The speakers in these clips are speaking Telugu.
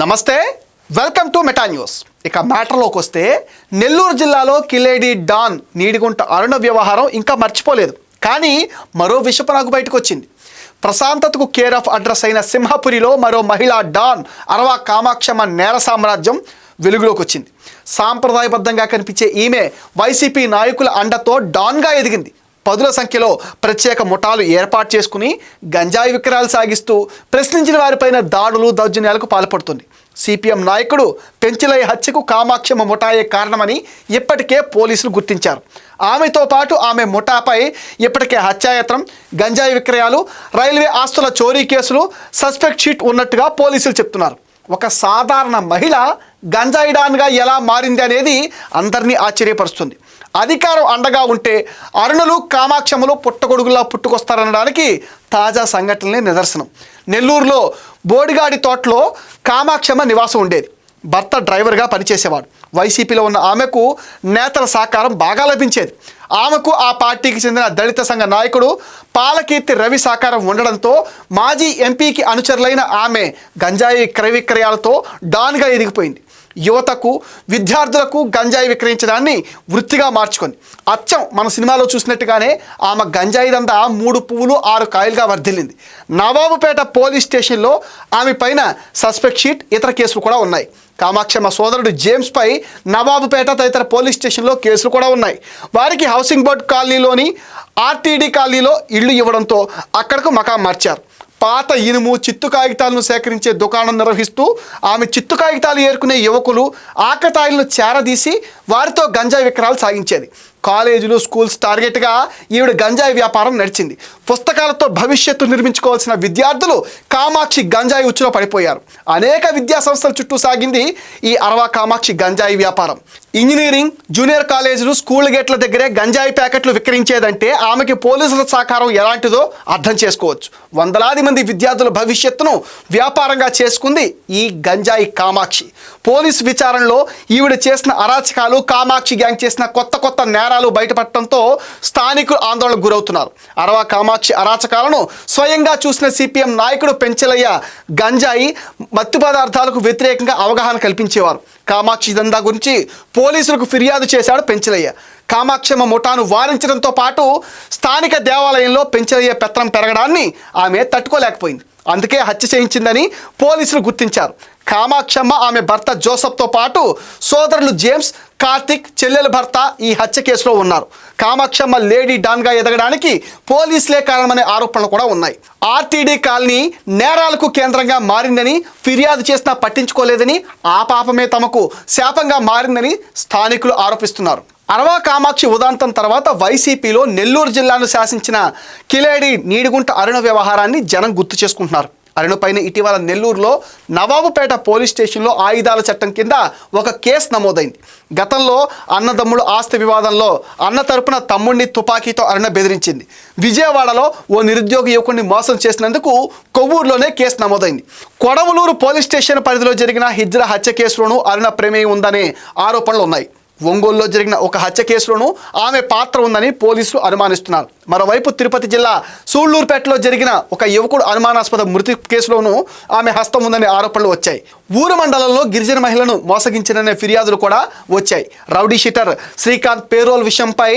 నమస్తే, వెల్కమ్ టు మెటా న్యూస్. ఇక మ్యాటర్లోకి వస్తే, నెల్లూరు జిల్లాలో కిలేడి డాన్ నీడిగుంట అరుణ వ్యవహారం ఇంకా మర్చిపోలేదు. కానీ మరో విషపనాగు బయటకు వచ్చింది. ప్రశాంతతకు కేర్ ఆఫ్ అడ్రస్ అయిన సింహపురిలో మరో మహిళా డాన్ అరవా కామాక్షమ్మ నేర సామ్రాజ్యం వెలుగులోకి వచ్చింది. సాంప్రదాయబద్ధంగా కనిపించే ఈమె వైసీపీ నాయకుల అండతో డాన్గా ఎదిగింది. పదుల సంఖ్యలో ప్రత్యేక ముఠాలు ఏర్పాటు చేసుకుని గంజాయి విక్రయాలు సాగిస్తూ ప్రశ్నించిన వారిపైన దాడులు దౌర్జన్యాలకు పాల్పడుతుంది. సిపిఎం నాయకుడు పెంచలయ్య హత్యకు కామాక్షమ్మ ముఠాయే కారణమని ఇప్పటికే పోలీసులు గుర్తించారు. ఆమెతో పాటు ఆమె ముఠాపై ఇప్పటికే హత్యాయత్నం, గంజాయి విక్రయాలు, రైల్వే ఆస్తుల చోరీ కేసులు, సస్పెక్ట్ షీట్ ఉన్నట్టుగా పోలీసులు చెప్తున్నారు. ఒక సాధారణ మహిళ గంజాయి డాన్గా ఎలా మారింది అనేది అందరినీ ఆశ్చర్యపరుస్తుంది. అధికారం అండగా ఉంటే అరుణులు కామాక్షములు పుట్టగొడుగులా పుట్టుకొస్తారనడానికి తాజా సంఘటనలే నిదర్శనం. నెల్లూరులో బోడిగాడి తోటలో కామాక్షమ్మ నివాసం ఉండేది. భర్త డ్రైవర్గా పనిచేసేవాడు. వైసీపీలో ఉన్న ఆమెకు నేతల సహకారం బాగా లభించేది. ఆమెకు ఆ పార్టీకి చెందిన దళిత సంఘ నాయకుడు పాలకీర్తి రవి సహకారం ఉండడంతో మాజీ ఎంపీకి అనుచరులైన ఆమె గంజాయి క్రయ విక్రయాలతో డాన్గా ఎదిగిపోయింది. యువతకు, విద్యార్థులకు గంజాయి విక్రయించడాన్ని వృత్తిగా మార్చుకుంది. అచ్చం మన సినిమాలో చూసినట్టుగానే ఆమె గంజాయి దందా 3 పువ్వులు 6 కాయలుగా వర్ధిల్లింది. నవాబుపేట పోలీస్ స్టేషన్లో ఆమె పైన సస్పెక్ట్ షీట్, ఇతర కేసులు కూడా ఉన్నాయి. కామాక్షమ్మ సోదరుడు జేమ్స్పై నవాబుపేట తదితర పోలీస్ స్టేషన్లో కేసులు కూడా ఉన్నాయి. వారికి హౌసింగ్ బోర్డ్ కాలనీలోని ఆర్టీడీ కాలనీలో ఇళ్లు ఇవ్వడంతో అక్కడకు మకాం మార్చారు. పాత ఇనుము, చిత్తు కాగితాలను సేకరించే దుకాణం నిర్వహిస్తూ ఆమె చిత్తు కాగితాలు ఏరుకునే యువకులు ఆకతాయిలను చేరదీసి వారితో గంజాయి విక్రయాలు సాగించేది. కాలేజీలు, స్కూల్స్ టార్గెట్గా ఈవిడ గంజాయి వ్యాపారం నడిచింది. పుస్తకాలతో భవిష్యత్తు నిర్మించుకోవాల్సిన విద్యార్థులు కామాక్షి గంజాయి ఉచ్చులో పడిపోయారు. అనేక విద్యా సంస్థల చుట్టూ సాగింది ఈ అరవా కామాక్షి గంజాయి వ్యాపారం. ఇంజనీరింగ్, జూనియర్ కాలేజీలు, స్కూల్ గేట్ల దగ్గరే గంజాయి ప్యాకెట్లు విక్రయించేదంటే ఆమెకి పోలీసుల సహకారం ఎలాంటిదో అర్థం చేసుకోవచ్చు. వందలాది మంది విద్యార్థుల భవిష్యత్తును వ్యాపారంగా చేసుకుంది ఈ గంజాయి కామాక్షి. పోలీసు విచారణలో ఈవిడ చేసిన అరాచకాలు, కామాక్షి గ్యాంగ్ చేసిన కొత్త నేరాలు బయటపడటంతో స్థానికులు ఆందోళనకు గురవుతున్నారు. అరవా కామాక్షి అరాచకాలను స్వయంగా చూసిన సిపిఎం నాయకుడు పెంచలయ్య గంజాయి, మత్తు పదార్థాలకు వ్యతిరేకంగా అవగాహన కల్పించేవారు. కామాక్షి దందా గురించి పోలీసులకు ఫిర్యాదు చేశాడు పెంచలయ్య. కామాక్షమ్మ ముఠాను వారించడంతో పాటు స్థానిక దేవాలయంలో పెంచలయ్య పెత్తనం పెరగడాన్ని ఆమె తట్టుకోలేకపోయింది. అందుకే హత్య చేయించిందని పోలీసులు గుర్తించారు. కామాక్షమ్మ, ఆమె భర్త జోసఫ్తో పాటు సోదరులు జేమ్స్, కార్తిక్, చెల్లెల భర్త ఈ హత్య కేసులో ఉన్నారు. కామాక్షమ్మ లేడీ డాన్గా ఎదగడానికి పోలీసులే కారణమనే ఆరోపణలు కూడా ఉన్నాయి. ఆర్టీడీ కాలనీ నేరాలకు కేంద్రంగా మారిందని ఫిర్యాదు చేసినా పట్టించుకోలేదని, ఆ పాపమే తమకు శాపంగా మారిందని స్థానికులు ఆరోపిస్తున్నారు. అరవా కామాక్షి ఉదాంతం తర్వాత వైసీపీలో నెల్లూరు జిల్లాను శాసించిన కిలేడి నీడిగుంట అరుణ వ్యవహారాన్ని జనం గుర్తు చేసుకుంటున్నారు. అరుణ పైన ఇటీవల నెల్లూరులో నవాబుపేట పోలీస్ స్టేషన్లో ఆయుధాల చట్టం కింద ఒక కేసు నమోదైంది. గతంలో అన్నదమ్ముడు ఆస్తి వివాదంలో అన్న తరపున తమ్ముడిని తుపాకీతో అరుణ బెదిరించింది. విజయవాడలో ఓ నిరుద్యోగ యువకుడిని మోసం చేసినందుకు కొవ్వూరులోనే కేసు నమోదైంది. కొడవలూరు పోలీస్ స్టేషన్ పరిధిలో జరిగిన హిజ్రా హత్య కేసులోనూ అరుణ ప్రమేయం ఉందనే ఆరోపణలు ఉన్నాయి. ఒంగోలులో జరిగిన ఒక హత్య కేసులోనూ ఆమె పాత్ర ఉందని పోలీసులు అనుమానిస్తున్నారు. మరోవైపు తిరుపతి జిల్లా సూళ్లూరుపేటలో జరిగిన ఒక యువకుడు అనుమానాస్పద మృతి కేసులోనూ ఆమె హస్తం ఉందనే ఆరోపణలు వచ్చాయి. ఊరు మండలంలో గిరిజన మహిళను మోసగించిననే ఫిర్యాదులు కూడా వచ్చాయి. రౌడీ షీటర్ శ్రీకాంత్ పేరోల్ విషయంపై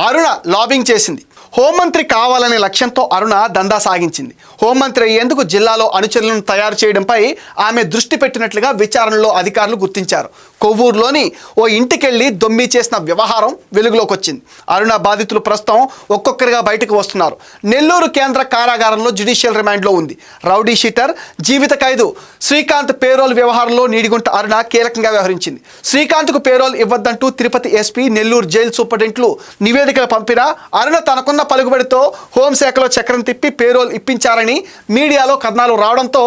అరుణ లాబింగ్ చేసింది. హోంమంత్రి కావాలనే లక్ష్యంతో అరుణ దందా సాగించింది. హోంమంత్రి అయ్యేందుకు జిల్లాలో అనుచరులను తయారు చేయడంపై ఆమె దృష్టి పెట్టినట్లుగా విచారణలో అధికారులు గుర్తించారు. కొవ్వూరులోని ఓ ఇంటికెళ్లి దొమ్మి చేసిన వ్యవహారం వెలుగులోకి వచ్చింది. అరుణ బాధితులు ప్రస్తుతం ఒక్కొక్కరిగా బయటకు వస్తున్నారు. నెల్లూరు కేంద్ర కారాగారంలో జ్యుడిషియల్ రిమాండ్లో ఉంది. రౌడీ షీటర్, జీవిత ఖైదు శ్రీకాంత్ పేరోల్ వ్యవహారంలో నీడిగుంట అరుణ కీలకంగా వ్యవహరించింది. శ్రీకాంత్కు పేరోల్ ఇవ్వద్దంటూ తిరుపతి ఎస్పీ, నెల్లూరు జైలు సూపరింటెండెంట్లు నివేదికలు పంపినా అరుణ తనకున్న పలుకుబడితో హోంశాఖలో చక్రం తిప్పి పేరోల్ ఇప్పించారని మీడియాలో కథనాలు రావడంతో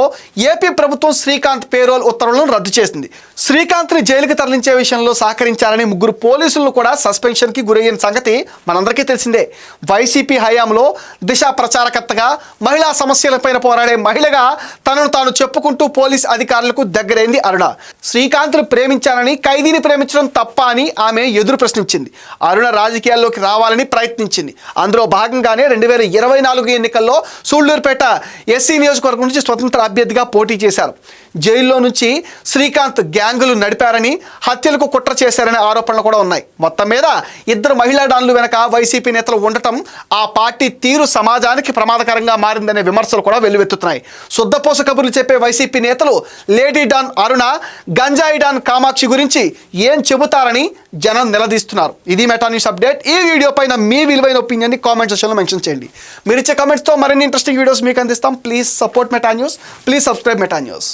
ఏపీ ప్రభుత్వం శ్రీకాంత్ పేరోల్ ఉత్తర్వులను రద్దు చేసింది. శ్రీకాంత్ని జైలుకి తరలించే విషయంలో సహకరించారని 3 పోలీసులు కూడా సస్పెన్షన్కి గురయ్యిన సంగతి మనందరికీ తెలిసిందే. వైసీపీ హయాంలో దిశ ప్రచారకర్తగా, మహిళా సమస్యలపైన పోరాడే మహిళగా తనను తాను చెప్పుకుంటూ పోలీస్ అధికారులకు దగ్గరైంది అరుణ. శ్రీకాంత్ను ప్రేమించానని, ఖైదీని ప్రేమించడం తప్ప అని ఆమె ఎదురు ప్రశ్నించింది. అరుణ రాజకీయాల్లోకి రావాలని ప్రయత్నించింది. అందులో భాగంగానే 2024 ఎన్నికల్లో సూళ్లూరుపేట ఎస్సీ నియోజకవర్గం నుంచి స్వతంత్ర అభ్యర్థిగా పోటీ చేశారు. జైల్లో నుంచి శ్రీకాంత్ గ్యాంగులు నడిపారని, హత్యలకు కుట్ర చేశారనే ఆరోపణలు కూడా ఉన్నాయి. మొత్తం మీద ఇద్దరు మహిళా డాన్లు వెనక వైసీపీ నేతలు ఉండటం ఆ పార్టీ తీరు సమాజానికి ప్రమాదకరంగా మారిందనే విమర్శలు కూడా వెల్లువెత్తుతున్నాయి. శుద్ధపోస కబుర్లు చెప్పే వైసీపీ నేతలు లేడీ డాన్ అరుణ, గంజాయి డాన్ కామాక్షి గురించి ఏం చెబుతారని జనం నిలదీస్తున్నారు. ఇది మెటా న్యూస్ అప్డేట్. ఈ వీడియో పైన మీ విలువైన ఒపీనియన్ని కామెంట్ సెక్షన్లో మెన్షన్ చేయండి. మీరు ఇచ్చే కామెంట్స్తో మరిన్ని ఇంట్రెస్టింగ్ వీడియోస్ మీకు అందిస్తాం. Please support meta news. Please subscribe meta news.